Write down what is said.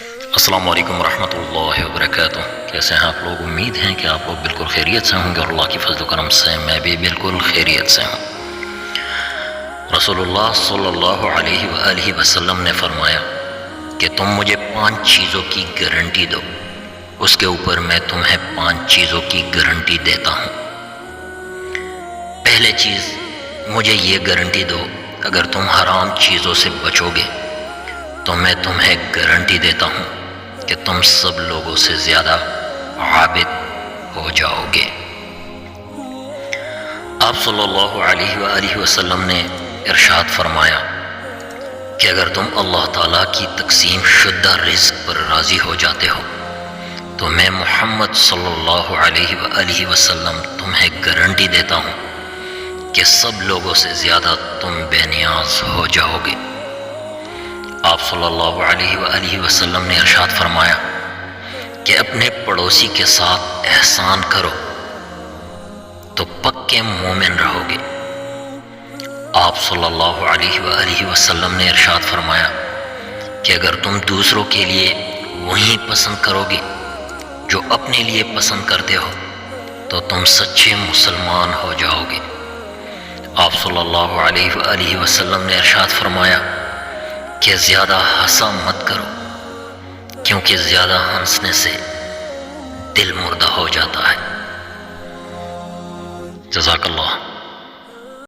السلام علیکم ورحمۃ اللہ وبرکاتہ۔ کیسے ہیں آپ لوگ؟ امید ہیں کہ آپ لوگ بالکل خیریت سے ہوں گے، اور اللہ کی فضل و کرم سے میں بھی بالکل خیریت سے ہوں۔ رسول اللہ صلی اللہ علیہ وآلہ وسلم نے فرمایا کہ تم مجھے 5 چیزوں کی گارنٹی دو، اس کے اوپر میں تمہیں 5 چیزوں کی گارنٹی دیتا ہوں۔ پہلے چیز، مجھے یہ گارنٹی دو اگر تم حرام چیزوں سے بچو گے تو میں تمہیں گارنٹی دیتا ہوں کہ تم سب لوگوں سے زیادہ عابد ہو جاؤ گے۔ آپ صلی اللہ علیہ وآلہ وسلم نے ارشاد فرمایا کہ اگر تم اللہ تعالیٰ کی تقسیم شدہ رزق پر راضی ہو جاتے ہو تو میں محمد صلی اللہ علیہ وآلہ وسلم تمہیں گارنٹی دیتا ہوں کہ سب لوگوں سے زیادہ تم بے نیاز ہو جاؤ گے۔ آپ صلی اللہ علیہ وآلہ وسلم نے ارشاد فرمایا کہ اپنے پڑوسی کے ساتھ احسان کرو تو پکے مومن رہو گے۔ آپ صلی اللہ علیہ وآلہ وسلم نے ارشاد فرمایا کہ اگر تم دوسروں کے لیے وہی پسند کرو گے جو اپنے لیے پسند کرتے ہو تو تم سچے مسلمان ہو جاؤ گے۔ آپ صلی اللہ علیہ وآلہ وسلم نے ارشاد فرمایا کہ زیادہ ہنسا مت کرو، کیونکہ زیادہ ہنسنے سے دل مردہ ہو جاتا ہے۔ جزاک اللہ۔